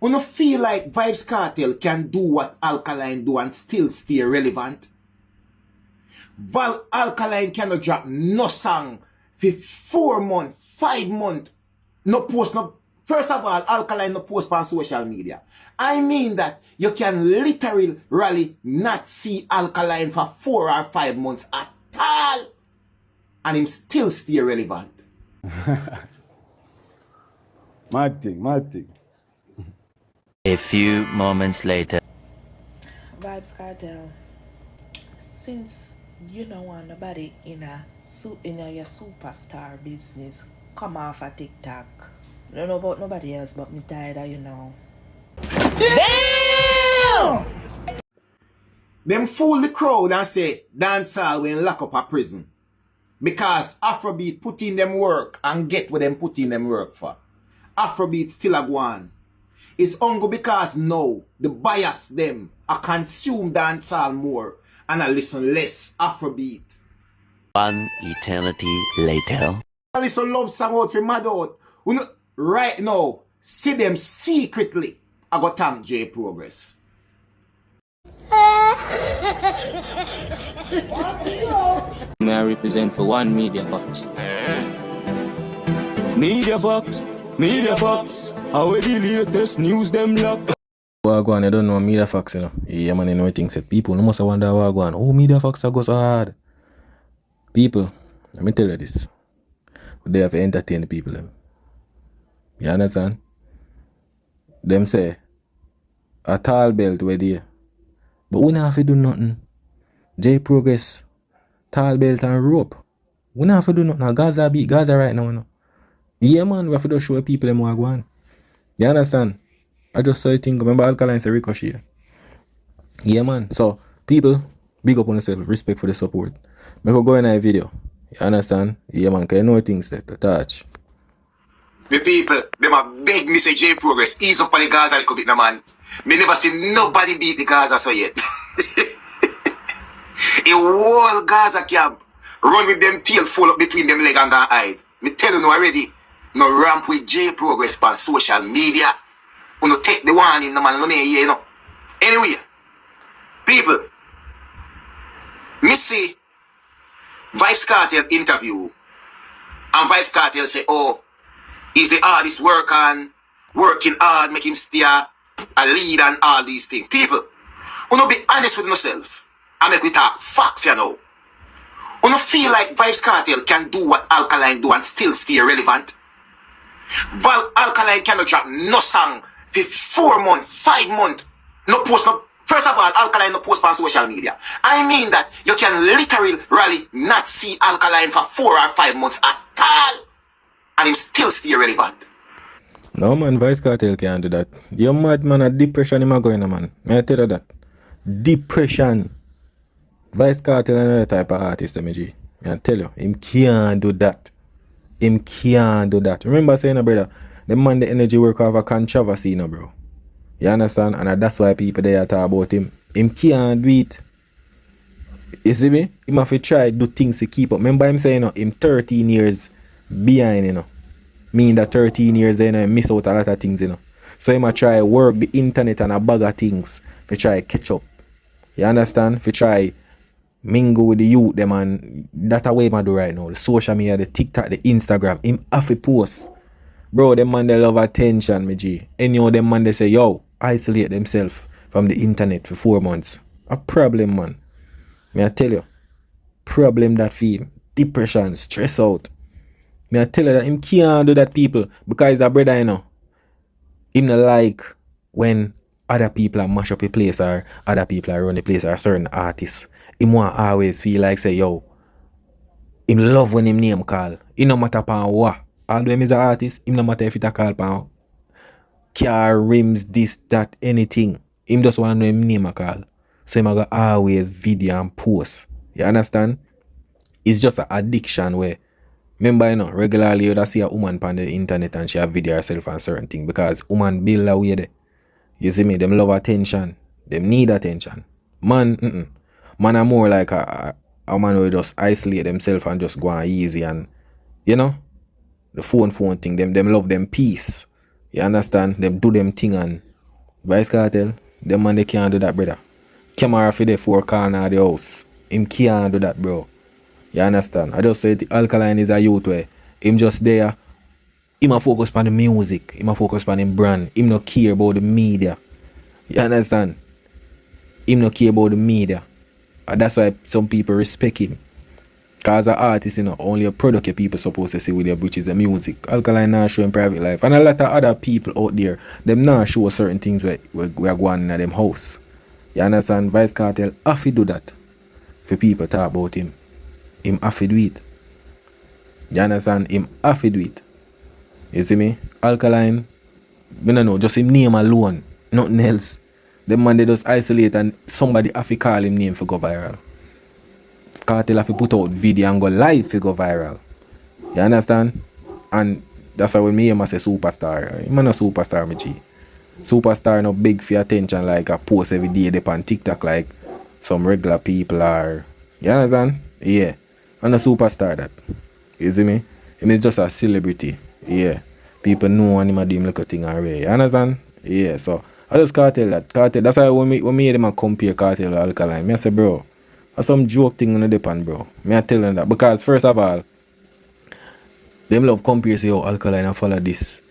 You don't feel like Vybz Kartel can do what Alkaline do and still stay relevant? Alkaline cannot drop no song for 4 months, 5 months. No post, no. First of all, Alkaline no post on social media. I mean that you can literally not see Alkaline for 4 or 5 months at all. And him still stay relevant. Mad thing. A few moments later. Vybz Kartel, since you don't want nobody in your superstar business, come off a TikTok. I don't know about nobody else, but me tired of you now. Damn! Them fool the crowd and say Dancehall when lock up a prison. Because Afrobeat put in them work and get what them put in them work for. Afrobeat still a go on. It's only because now the bias them I consume dancehall more and I listen less Afrobeat. One eternity later. I listen love song out for mad out. Right now, see them secretly. I got thank J Progress. May I represent for one Media Fox? Media Fox. How the latest news them lock? Wagwan, I don't know Media Fox, you know. Yeah, man, you know things that people no must wonder Wagwan. Oh, Media Fox go so hard. People, let me tell you this. They have to entertain the people. Them. You understand? Them say a tall belt where there. But we don't have to do nothing. J Progress, tall belt and rope. We don't have to do nothing. Gaza beat Gaza right now. You know? Yeah, man, we have to show people them what go on. You understand? I just saw a thing. Remember Alkaline say ricochet. Yeah, man. So, people, big up on yourself. Respect for the support. Make go in a video. You understand? Yeah, man, because you know things that to touch. The people, them a beg me say J Progress, ease up on the Gaza a little bit, no man. Me never see nobody beat the Gaza so yet. A whole Gaza camp run with them tail full up between them leg and hide. Me tell you no already, no ramp with J Progress on social media. We no take the warning, no man, no me here, you know. Anyway, people, me see Vybz Kartel interview, and Vybz Kartel say, oh, he's the hardest working hard, make him stay a lead and all these things. People, we no be honest with myself and make we talk facts, you know. We no feel like Vybz Kartel can do what Alkaline do and still stay relevant. Alkaline cannot drop no song for 4 months, 5 months, no post, no. First of all, Alkaline no post on social media. I mean that you can literally not see Alkaline for 4 or 5 months at all. And him still stay relevant. No man, Vybz Kartel can't do that. You're mad man, a depression him a going on, man. May I tell you that? Depression. Vybz Kartel another type of artist, MG. May I tell you, him can't do that. Him can't do that. Remember saying, brother, the man the energy work off a controversy, no, bro. You understand? And that's why people there talk about him. Him can't do it. You see me? Him have to try do things to keep up. Remember him saying, him 13 years behind, you know. Mean that 13 years, you know, miss out a lot of things, you know. So him a try work the internet and a bag of things to try catch up. You understand? To try mingle with the youth, them, and that's the way him do right now. The social media, the TikTok, the Instagram, him have to post. Bro, them man they love attention, me G. Any of them man they say, yo, isolate themselves from the internet for 4 months. A problem, man. May I tell you, problem that feel depression, stress out. May I tell you that him can't do that, people, because he's a brother, you know. Him not like when other people are mash up a place or other people are run the place or certain artists. Him want always feel like say, yo, him love when him name call. It no matter upon what. Although him is an artist, him no matter if it a call upon car, rims, this, that, anything. Him just want to know him name a call. So him a go always video and post. You understand? It's just an addiction where, remember, you know, regularly you see a woman on the internet and she have video herself and certain thing because woman build a way there. You see me? Them love attention. Them need attention. Man, man are more like a man who just isolate themselves and just go on easy and, you know, the phone thing. Them love them peace. You understand? Them do them thing and Vice Cartel, them man they can't do that, brother. Camera for the four corner of the house. Him can't do that, bro. You understand? I just said Alkaline is a youth where him just there. Him a focus on the music. Him a focus on him brand. Him no care about the media. You understand? Him no care about the media. And that's why some people respect him. Cause an artist, you know, only a product your people supposed to see with their, which is the music. Alkaline not showing private life. And a lot of other people out there, them not show certain things where are going in them house. You understand? Vice Cartel have to do that. For people talk about him. Him have to do it. You understand? Him have to do it. You see me? Alkaline, I don't know, just him name alone. Nothing else. Them man they just isolate and somebody have to call him name for go viral. Kartel have to put out video and go live to go viral. You understand? And that's why when me hear say superstar. I'm not a superstar, my G. Superstar no big for attention like a post every day they on TikTok like some regular people are. You understand? Yeah. I'm a superstar that. You see me? Him is just a celebrity. Yeah. People know him a do him like a thing already. You understand? Yeah. So I just Kartel that. Kartel. That's why when me hear them a compare Kartel with Alkaline, me I say bro, that's some joke thing on the depend, bro. Me I tell them that. Because first of all, them love compare say oh Alkaline and follow this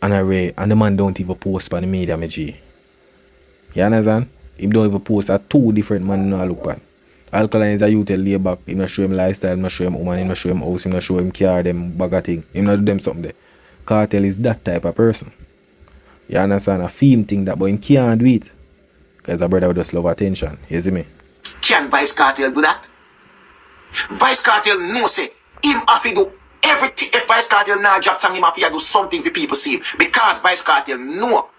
and array and the man don't even post on the media, my G. You understand? Him don't even post at two different man no look at. Alkaline is a youth lay back, him not show him lifestyle, him not show him woman, him not show him house, him not show him car, them bag of thing. Him not do them something there. Kartel is that type of person. You understand? A theme thing that but him can't do it. Because a brother would just love attention. You see me? Can Vice Cartel do that? Vice Cartel no say him have to do everything. If Vice Cartel now drop song, him have to do something for people see him. Because Vice Cartel know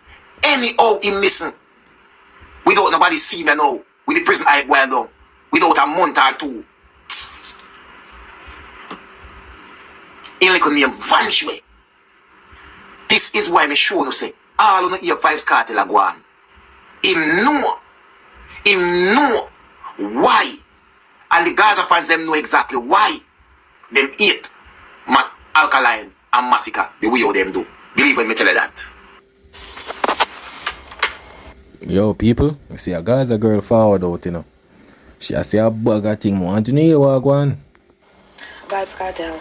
anyhow him listen. Without nobody see me now. With the prison hype well down. Without a month or two. He like a name vanish way. This is why me sure no say all of the hear Vice Cartel are gone. Him know why. And the Gaza fans them know exactly why them hate Alkaline and Massacre the way how them do. Believe when me tell you that. Yo, people, I see a Gaza girl forward out, you know. She say a bag of thing, want to know what go on. Vybz Kartel.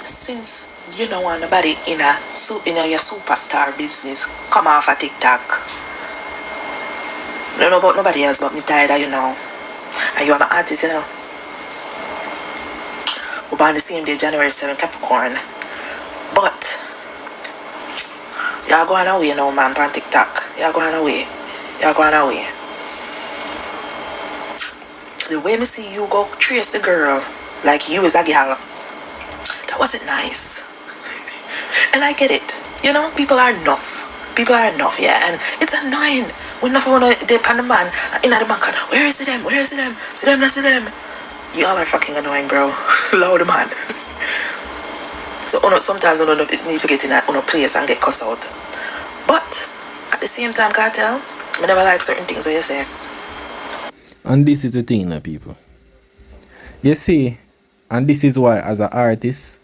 Since you don't want nobody in your superstar business, come off a TikTok. I don't know about nobody else, but me tired of you now. And you are my artist, you know. We're born the same day, January 7, Capricorn. But you're going away now, man, on TikTok. You're going away. You're going away. The way me see you go trace the girl like you is a gal, that wasn't nice. And I get it. You know, people are enough. People are enough, yeah. And it's annoying when nothing wanna dip on the man in the bank. Where is it them? Where is it them? See them, not see them. Y'all are fucking annoying, bro. Loud man. So sometimes I don't need to get in a place and get cussed out. But at the same time, Kartel, I never like certain things what you say. And this is the thing, people. You see, and this is why as an artist,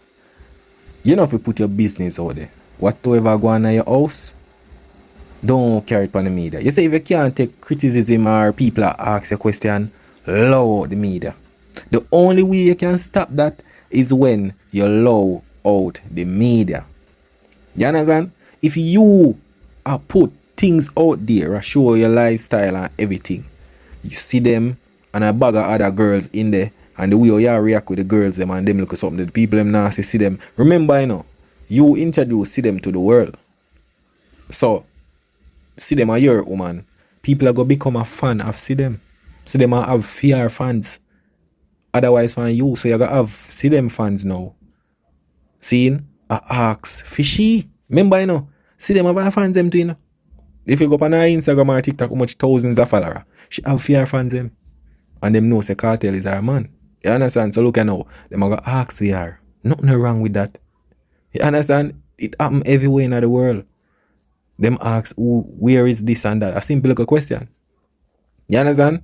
you know if you put your business out there. Whatever go on in your house, don't carry it on the media. You say if you can't take criticism or people ask a question, allow the media. The only way you can stop that is when you allow out the media. You understand? If you put things out there, show your lifestyle and everything, you see them and a bag of other girls in there, and the way you react with the girls them and them look at something, the people them now see them. Remember, you know, you introduce them to the world. So see them a your woman. People are gonna become a fan of see them. See them have fear fans. Otherwise from you, so you gotta have see them fans now. Seeing a ask fishy. Remember, you know, see them have fans them too, you know. If you go up on her Instagram or TikTok, how much thousands of followers, she have fear fans them. And them know say Kartel is her man. You understand? So look at now, them are gonna ask for her. Nothing wrong with that. You understand? It happen everywhere in the world. Them ask where is this and that. A simple little question. You understand?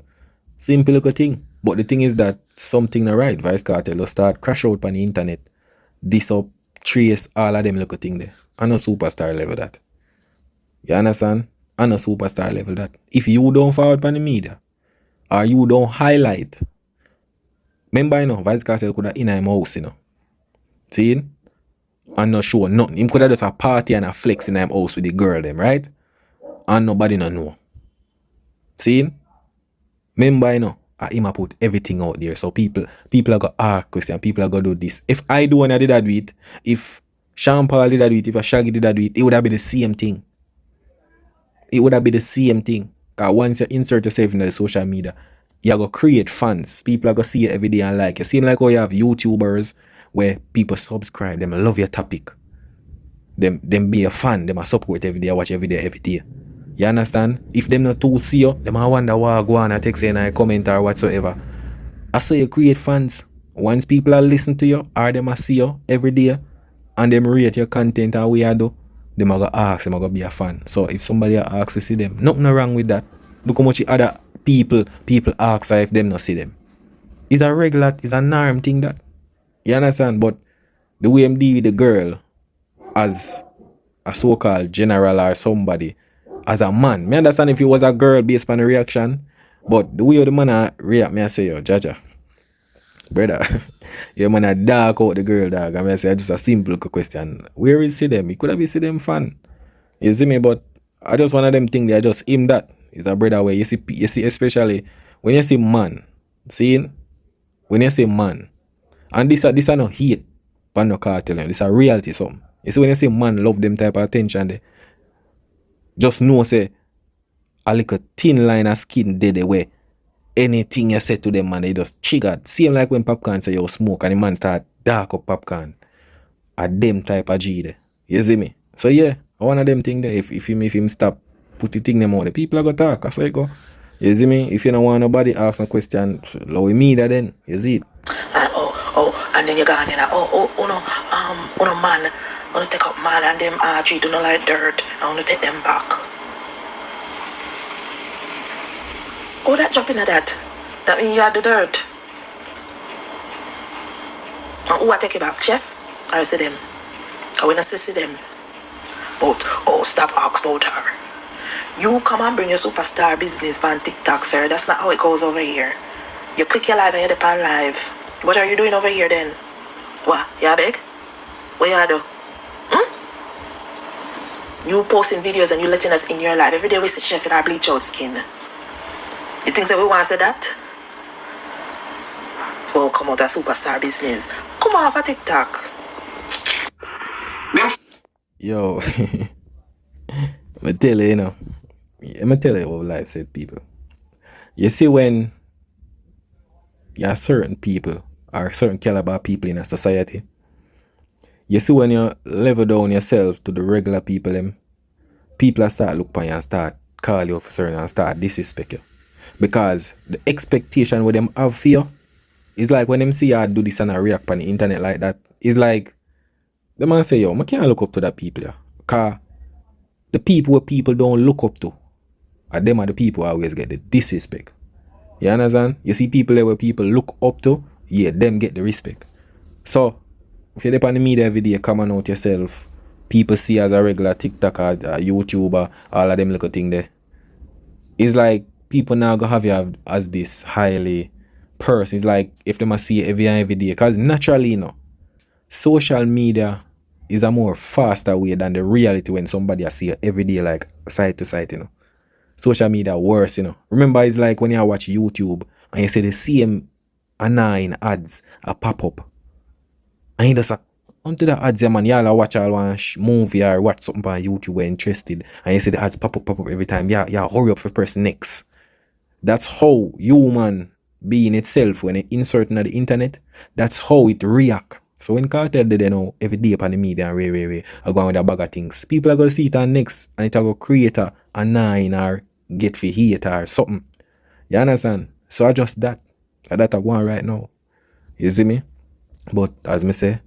Simple little thing. But the thing is that something not right. Vice Kartel will start crash out on the internet. This up trace all of them little thing there. On a superstar level that. You understand? On a superstar level that. If you don't forward on the media, or you don't highlight, remember, you know, Vybz Kartel could have in him house, you know. See? And not show nothing. Him could have just a party and a flex in him house with the girl them, right? And nobody no know. See? Remember, you know, him a put everything out there. So people are gonna ask question, people are gonna do this. If I do one I did that do it, if Sean Paul did that do it, if Shaggy did that do it would have been the same thing. It would have been the same thing. Because once you insert yourself in the social media, you're going to create fans. People are going to see it every day and like you. Same like how you have YouTubers where people subscribe, them love your topic. Them be a fan, them a support every day, watch every day. You understand? If them not too see you, them a wonder why go on and text in a comment or whatsoever. I saw you create fans. Once people are listen to you or them a see you every day and them rate your content and we are do, them are going to ask, them are going to be a fan. So if somebody asks to see them, nothing wrong with that. Look how much other people ask if them not see them. It's a regular, it's a norm thing that. You understand? But the way I'm deal with the girl as a so-called general or somebody, as a man, me understand if it was a girl based on the reaction, but the way the man react, me I say, yo, Jaja, brother, you man a dark out the girl, dog. I mean, I say just a simple question. Where is see them? He could have been see them fan. You see me? But I just one of them thing. They just him that is a brother where you see especially when you see man, seeing when you say man, and this are no hate, but no cartel. This a reality some. You see when you say man love them type of attention, they just know say a little thin line of skin dead away. Anything you say to them, man, they just triggered. Same like when popcorn say you smoke and the man start dark up popcorn. A them type of G there. You see me? So yeah, one of them thing there, if him stop, put the thing them out, the people are gonna talk. That's how it go. You see me? If you don't want nobody ask a question, allow me that then. You see it? And then you go on and uno man, uno take up man and them treat uno like dirt, and uno take them back. Oh, that dropping of that. That means you are the dirt. And who I take it back, chef? Or see them? I will not see them. But, stop ask about her. You come and bring your superstar business on TikTok, sir. That's not how it goes over here. You click your live and you're on live. What are you doing over here then? What? You beg? What you do? You posting videos and you letting us in your live. Every day we see chef in our bleach out skin. You think that we want to say that? Oh, come out of superstar business. Come off a TikTok. Yo, I'm tell you, you know. I'm tell you what life said, people. You see when you are certain people or certain caliber people in a society, you see when you level down yourself to the regular people, people start look upon you and start call you for certain and start disrespect you. Because the expectation with them have for you is like when them see you do this and I react on the internet like that, it's like the man say, yo, I can't look up to that people, yeah. Because the people where people don't look up to, and them are the people who always get the disrespect. You understand? You see people there where people look up to, yeah, them get the respect. So, if you're on the media every day, come on out yourself, people see you as a regular TikToker, a YouTuber, all of them little thing there. It's like people now go have you as this highly person. It's like if they must see you every day. Because naturally, you know, social media is a more faster way than the reality when somebody see you every day, like side to side, you know. Social media worse, you know. Remember, it's like when you watch YouTube and you see the same annoying ads a pop up. And you just onto the ads, man, y'all watch all one movie or watch something on YouTube where interested. And you see the ads pop up every time. Yeah, hurry up for person next. That's how human being itself, when it insert into the internet, that's how it react. So when Kartel did, you know, every day upon the media and way, are going with a bag of things, people are going to see it on next and it will create a nine or get for hate or something. You understand? So I just that I want right now. You see me? But as me say,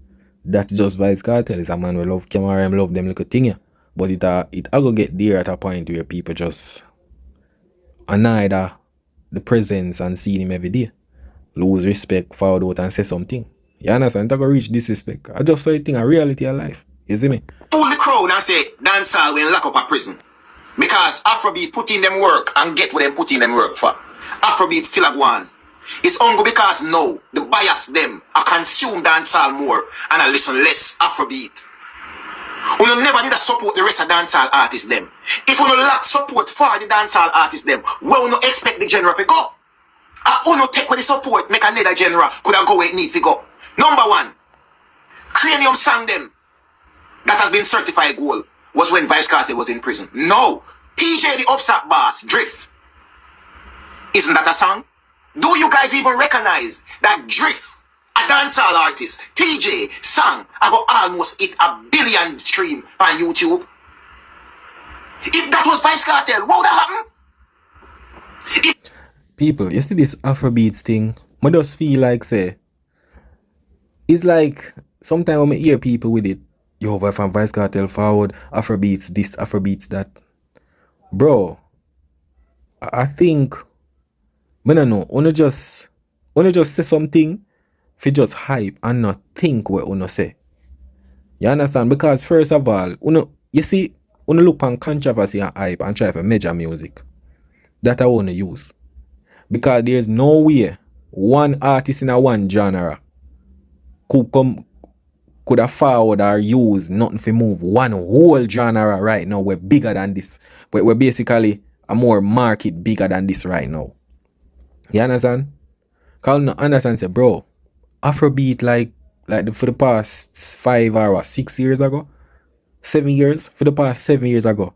that's just Vybz Kartel. Is a man who love camera and love them little thing. But it will get there at a point where people just annoy the presence and seeing him every day. Lose respect, forward out and say something. You understand? It's going to reach disrespect. I just saw a thing, a reality of life. You see me? Fool the crowd and say dancehall when lock up a prison. Because Afrobeat put in them work and get what them put in them work for. Afrobeat still a one. It's only because now the bias them I consume dancehall more and I listen less Afrobeat. We never need to support the rest of dancehall artists them. If we lack support for the dancehall artists them, where we no expect the genre to go. And we take with the support, make another genre could have go where it need to go. Number one, Cranium sang them that has been certified gold was when Vybz Kartel was in prison. No, Teegay the upstart boss, Drift. Isn't that a song? Do you guys even recognize that Drift, a dancehall artist, Teegay sang about almost hit 1 billion stream on YouTube? If that was Vybz Kartel, what would have happened? People, you see this Afrobeats thing? I just feel like, say, it's like, sometimes when I hear people with it, yo, from Vybz Kartel forward, Afrobeats this, Afrobeats that. Bro, I think, I don't know, wanna just say something, if you just hype and not think what you say. You understand? Because first of all, you see, look on controversy and hype and try for major music. That I wanna use. Because there's no way one artist in a one genre could have forward or use nothing for move one whole genre right now. We're bigger than this. We're basically a more market bigger than this right now. You understand? Cause I understand say, bro, Afrobeat like for the past 5 or 6 years ago, 7 years, for the past 7 years ago,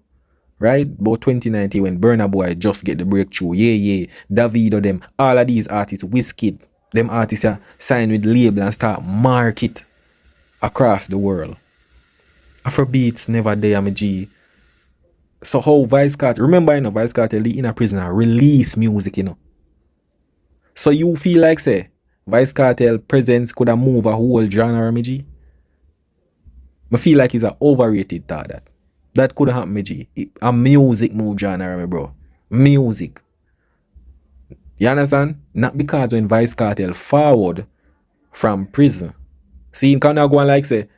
right? About 2019 when Burna Boy just get the breakthrough. Yeah. Davido them, all of these artists, Wizkid, them artists are signed with label and start market across the world. Afrobeats never there, my G. So how Vybz Kartel, remember Vybz Kartel in a prison and release music, So you feel like say Vybz Kartel presence could have moved a whole genre, my G? I feel like it's an overrated thought that. That could have happened, my G. A music move genre, my bro. Music. You understand? Not because when Vybz Kartel forward from prison. See, you can't go and like say,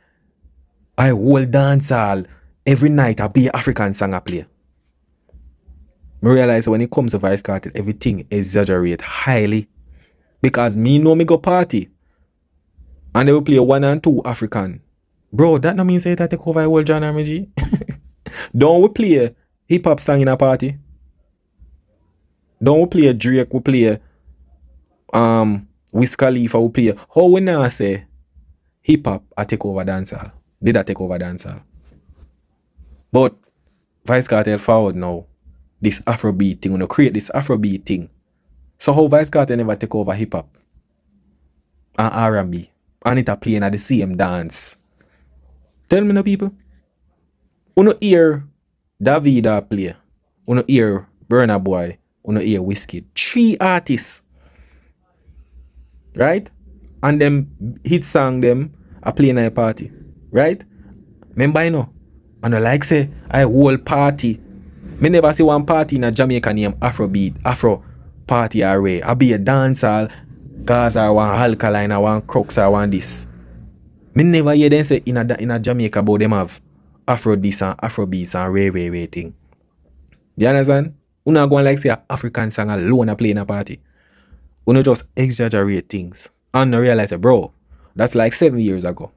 I hold dancehall every night I be African song I play. I realize when it comes to Vybz Kartel, everything exaggerate highly. Because me know me go party. And they will play 1 and 2 African. Bro, that no mean say that take over a whole genre, my G. Don't we play hip hop song in a party? Don't we play Drake, we play Wiz Khalifa, we play. How we now say hip hop I take over dancehall? Did I take over dancehall? But Vybz Kartel forward now. This Afrobeat thing, we create this Afrobeat thing. So how Vybz Kartel never take over hip hop and R&B and it a playing at the same dance? Tell me no people. You no hear Davido play. You no hear Burna Boy. You no hear Wizkid. 3 artists. Right? And them hit song them a playing at a party. Right? Remember and I like say I whole party. Me never see one party in a Jamaican name Afrobeat, Afro party array. I be a dancehall, Gaza or one Alkaline or one Crux or one this. Me never hear them say in a Jamaica about them have Afro this and Afrobeats and ray thing. You understand? You not going like say a African song alone a play in a party. You not just exaggerate things. And I realize bro, that's like 7 years ago.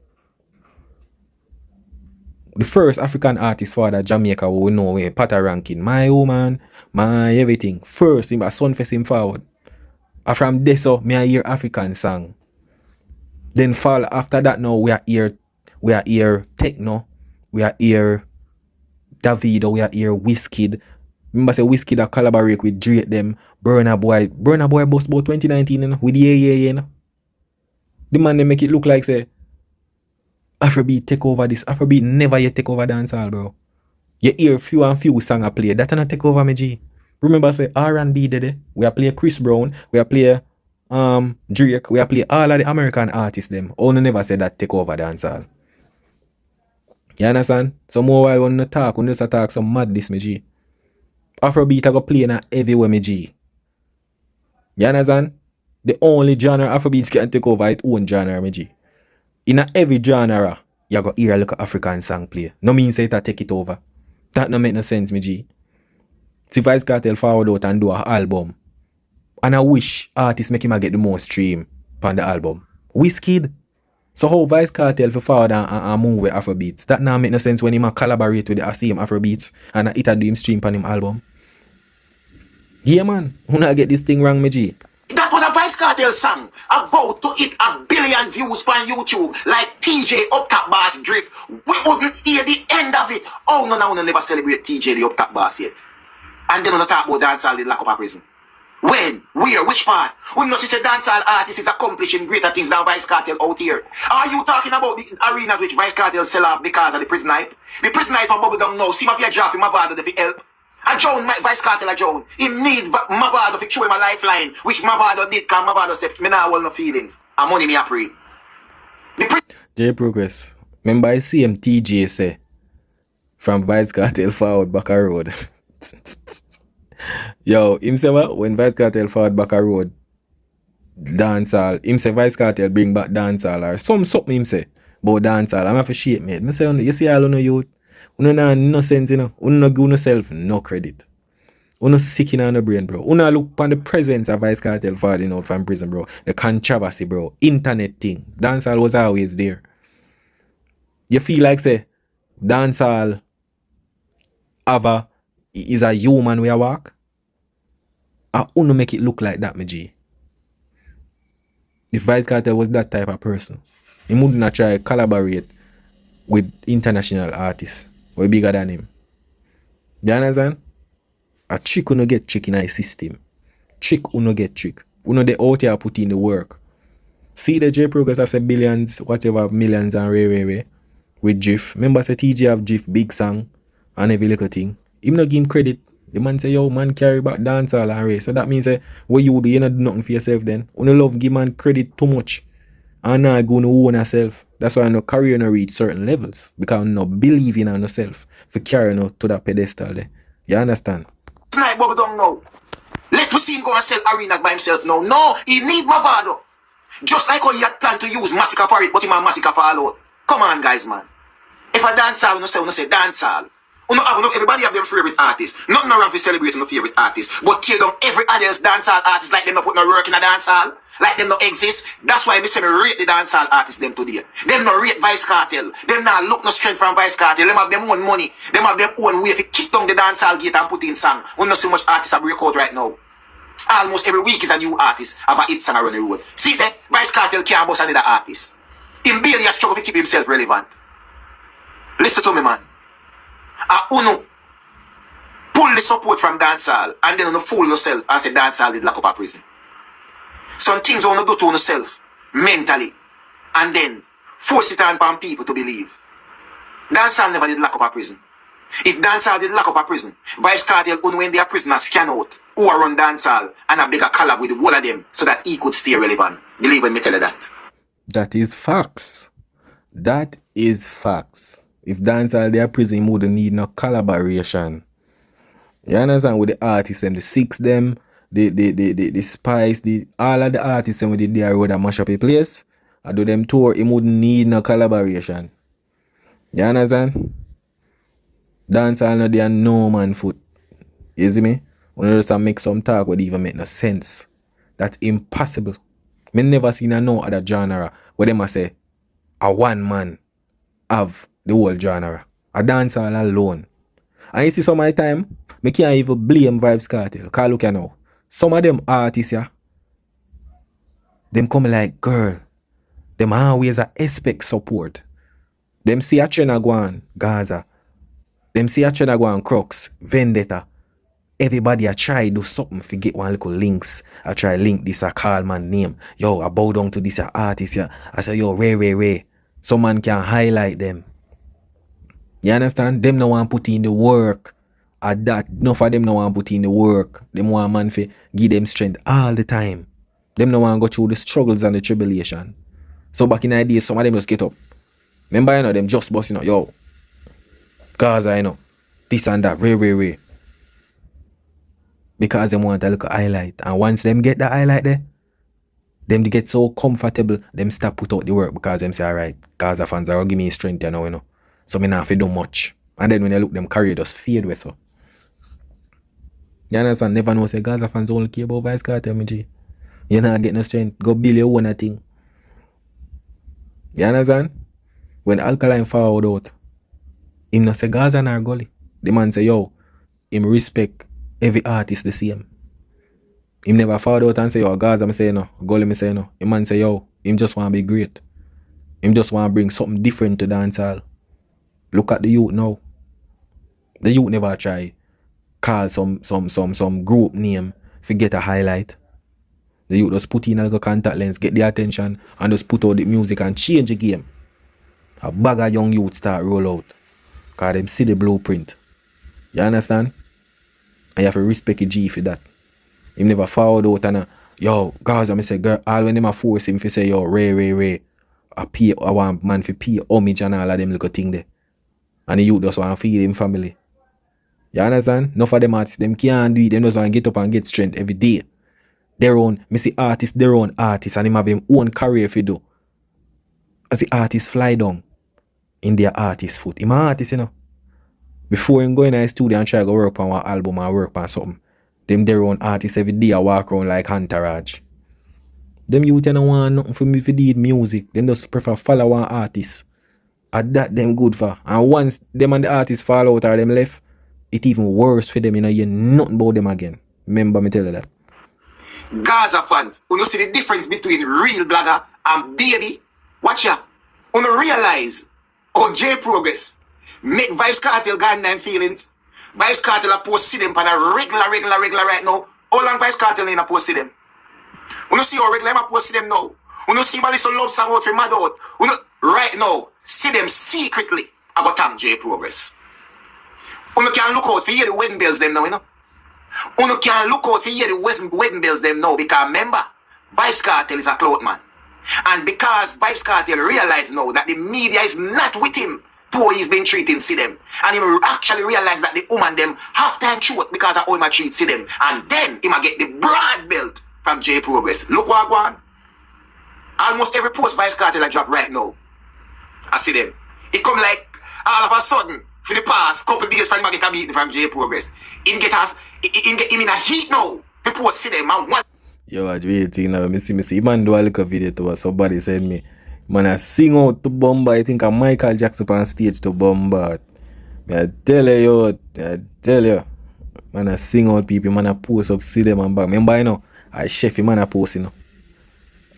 The first African artist for that Jamaica we know Pata ranking. My woman, my everything. First him a Sunfest him forward. And from there so me I hear African song. Then fall after that now we are here techno, we are here Davido, we are here Wizkid. Remember say Wizkid a collaborate with Drake them, Burna Boy bust about 2019 with yeah. The man they make it look like say Afrobeat take over this. Afrobeat never yet take over dancehall, bro. You hear few songs I play. That not take over me, G. Remember say R&B did it. We are play Chris Brown. We are play Drake. We are play all of the American artists them. Only never said that take over dancehall. You understand? So more while when you talk, when you just talk some madness, me G. Afrobeat I go play na everywhere, me G. You understand? The only genre Afrobeats can take over its own genre, me G. In a every genre, you go hear a little African song play. No means say it take it over. That no make no sense, me G. See Vybz Kartel forward out and do an album. And I wish artists make him a get the most stream on the album. Wizkid. So how Vybz Kartel for forward and move with Afrobeats? That now make no sense when him a collaborate with the same Afrobeats and it a do him stream on him album. Yeah man, who not get this thing wrong, me G? That was a Vybz Kartel song about to hit 1 billion views on YouTube like TJ Up Top Bass Drift. We wouldn't hear the end of it. Oh no, no, never celebrate TJ the Up Top Bass yet. And then we talk about dancehall in lock up a prison. When? Where? Which part? We know see dancehall artists is accomplishing greater things than Vybz Kartel out here. Are you talking about the arenas which Vybz Kartel sell off because of the prison hype? The prison hype on bubblegum now. See my fear draft in my bad if help. A Joan, Vybz Kartel a Joan. He need Mavado to show him a lifeline, which Mavado did, because Mavado said, me now hold no feelings. And money me a pray. J Progress. Remember I see him TJ say, from Vybz Kartel forward back a road. Yo, him say what? When Vybz Kartel forward back a road, dancehall, him say Vybz Kartel bring back dancehall or something him say about dancehall. I'm a shit mate. Me say, you see all of you youth, you know no sense, you know. You no give yourself no credit. You no sick in on the brain, bro. You no look upon the presence of Vybz Kartel falling out from prison, bro. The controversy, bro. Internet thing. Dancehall was always there. You feel like say dancehall is a human way I walk? I wanna make it look like that, my G. If Vybz Kartel was that type of person, he wouldn't try to collaborate with international artists way bigger than him. You understand? A trick will not get trick in a system. Trick will not get trick. We know they out here put in the work. See the J Progress I say billions, whatever, millions and ray. With GIF. Remember say TJ have GIF, big song, and every little thing. Him not give him credit. The man say, yo, man carry back dancehall and ray. So that means what you do, you not do nothing for yourself then. You don't love give man credit too much. And now go to own yourself. That's why I no career no reach certain levels. Because I no believe in yourself for carrying out to that pedestal there. You understand? Snipe Bubble don't know. Let me see him go and sell arenas by himself now. No, he need Mavado. Just like how he had planned to use Massacre for it, but he man Massacre for all out. Come on, guys, man. If a dancehall, we say dancehall. Everybody have their favorite artists. Nothing wrong with celebrating the favorite artists. But tear down every other's dancehall artist like them not put no work in a dancehall. Like them not exist. That's why me say me rate the dancehall artists them today. Them not rate Vybz Kartel. Them not look no strength from Vybz Kartel. Them have them own money. Them have them own way. If you kick down the dancehall gate and put in song, we not see much artists have break out right now. Almost every week is a new artist have a hit song around the road. See that? Vybz Kartel can't boss another artist. Him barely a struggle to keep himself relevant. Listen to me, man. Uno pull the support from dancehall and then you fool yourself and say dancehall did lock up a prison. Some things you want to do to yourself mentally and then force it on people to believe. Dancehall never did lock up a prison. If dancehall did lock up a prison, Vybz Kartel only when they are prisoners scan out who are on dancehall and a bigger collab with all of them so that he could stay relevant. Believe when me tell you that. That is facts. That is facts. If dancehall they are prison, wouldn't need no collaboration. You understand? With the artists them, the Six them, the Spice, all of the artists them with the DR road that mash up a place. I do them tour, it wouldn't need no collaboration. You understand? Dancehall no there no man foot. You see me? When you just make some talk would even make no sense. That's impossible. Me never seen a no other genre where them a say a one man have the whole genre. A dancehall alone. And you see some of the time, me can't even blame Vybz Kartel. Cause look here now. Some of them artists here, them come like, girl, them always a expect support. Them see a trend a go on, Gaza. Them see a trend a go on, Crux, Vendetta. Everybody a try do something to get one little links. I try link this a call man name. Yo, I bow down to this a artist here. I say, yo, Ray. Some man can highlight them. You understand? Them no want put in the work. At that, enough of them no want put in the work. Them want man for give them strength all the time. Them no want go through the struggles and the tribulation. So back in the days, some of them just get up. Remember, you know, them just busting out, yo, Gaza, you know, this and that, Ray. Because them want a little highlight. And once them get the highlight there, Them they get so comfortable, them stop put out the work because them say, alright, Gaza fans are gonna give me strength, you know. So me not have to do much. And then when you look, them career just fade away so. You understand? Never know say Gaza fans only care about Vybz Kartel, me G. You not get no strength. Go build your own thing. You understand? When Alkaline forward out, him not say Gaza nor gully. The man say, yo, him respect every artist the same. Him never forward out and say, yo, Gaza me say no, gully me say no. Him man say, yo, him just want to be great. Him just want to bring something different to dancehall. Look at the youth now. The youth never try call some group name to get a highlight. The youth just put in a little contact lens, get the attention, and just put out the music and change the game. A bag of young youth start roll out. Because them see the blueprint. You understand? And you have to respect a G for that. Him never forward out and yo, guys, I say, girl, all when them a force him to say, yo, Ray, I want man to pay homage and all of them little thing there. And the youth just want to feed him family. You understand? Enough of them artists, them can't do it. Them just want to get up and get strength every day. Their own, me see artists, their own artists, and him have him own career if you do. As the artists fly down in their artist foot. Him an artist, you know. Before him go in the studio and try to go work on one album or work on something, them their own artists every day walk around like entourage. Them youth don't want nothing for me if you music. Them just prefer follow one artist. And that them good for. And once them and the artists fall out or them left, it even worse for them, you know, you hear nothing about them again. Remember me tell you that. Gaza fans, you know see the difference between real blogger and baby. Watch ya. You know realize how J Progress make Vybz Kartel goddamn feelings. Vybz Kartel a post see them on a regular right now. How long Vybz Kartel in a post see them? You know see how regular I post see them now. You know see my little love song out for mad out. You know right now see them secretly. I got thank J Progress. You can look out for hear the wedding bells them now, you know. You can look out for hear the wedding bells them now because remember, Vybz Kartel is a Clout man. And because Vybz Kartel realize now that the media is not with him to how he's been treating see them. And he actually realize that the woman them half time short because of how he treat see them. And then he might get the broad belt from J Progress. Look what I want. Almost every post Vybz Kartel I drop right now. I see them. It come like all of a sudden. For the past couple days, for him get a beat from J Progress. Him in a heat now. People see them and one. Yo, I waiting now. Me see. Man do a little video to us. Somebody send me. Man, I sing out to Bomba. I think I'm Michael Jackson on stage to Bomba. I tell you. Man, I sing out people. Man, I post up, see them and back. Remember, you know, I chef man, I post, you know.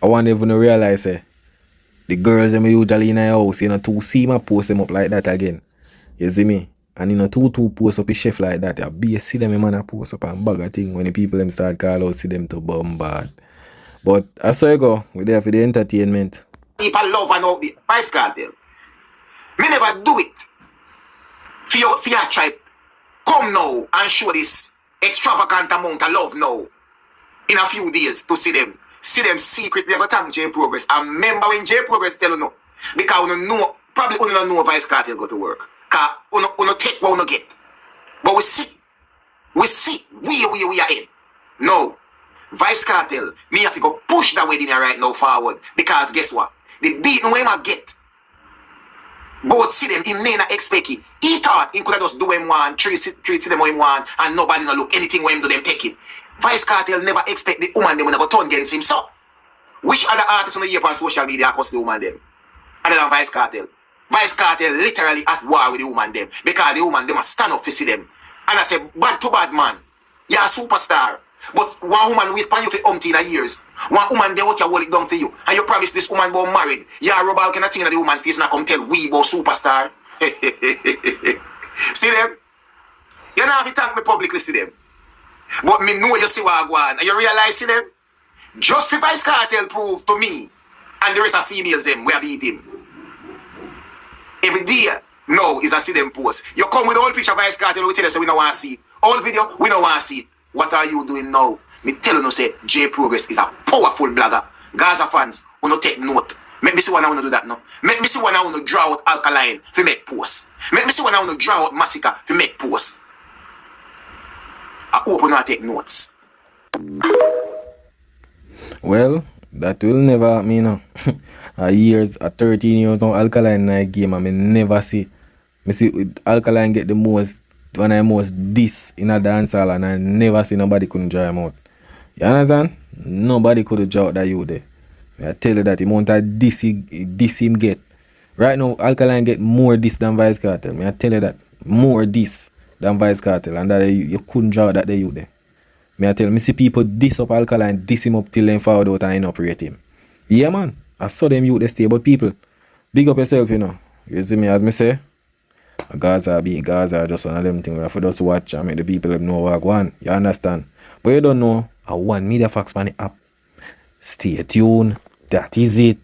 I want even to realize, the girls them usually in the house, you know, to see my post them up like that again. You see me? And you know, two post up a chef like that. I be see them, man, I post up and bag a thing when the people them start call out, see them to bombard. But I saw you go, we're there for the entertainment. People love and all the Vybz Kartel. Me never do it. For your tribe, come now and show this extravagant amount of love now. In a few days to see them. See them secretly about time J Progress. And remember when J Progress tell you no. Because you know, probably you don't know Vybz Kartel go to work. Because you don't take what you get. But we see we are in. No. Vybz Kartel, me have to go push that wedding right now forward. Because guess what? The beating we might get. Both see them, him never expect it. He thought he could have just do him one, treat them what him want, and nobody no look anything when him do them take it. Vybz Kartel never expect the woman them when they go turn against him. So, which other artists on the year on social media across the woman them? Other than Vybz Kartel. Vybz Kartel literally at war with the woman them. Because the woman them must stand up to see them. And I say, bad to bad man. You're a superstar. But one woman wait for you for umpteen years. One woman they out your hold it down for you. And you promise this woman about married. You're a rubber kind of thing that the woman face and come tell we about superstar. See them? You don't have to thank me publicly, see them. But me know you see what I go on. And you realize, see them? Just for Vybz Kartel prove to me and the rest of females them we are beating. Every day, no, is a see them post. You come with all picture of Vybz Kartel, we tell you so we don't want to see it. All video, we don't want to see it. What are you doing now? Me tell you say J Progress is a powerful blogger. Gaza fans, we no take note. Make me see when I want to do that now. Make me see when I want to draw out Alkaline to make posts. Make me see when I want to draw out Massacre to make posts. I hope you not take notes. Well, That will never happen, you know. A 13 years now, Alkaline night game, I mean, never see. Me see Alkaline get the most, one of the most diss in a dancehall, and I never see nobody couldn't draw him out. You understand? Nobody could have draw out that you there. I tell you that the amount of diss him get. Right now, Alkaline get more diss than Vybz Kartel. I tell you that. More diss than Vybz Kartel, and that you couldn't draw out that you there. I tell you, me see people diss up Alkaline, diss him up till then forward out and operate him. Yeah, man. I saw them youth they stay, but people, big up yourself, you know. You see me, as me say, Gaza are just one of them things where for just watch and make the people know what go on. You understand? But you don't know, I want Media Facts on the app. Stay tuned. That is it.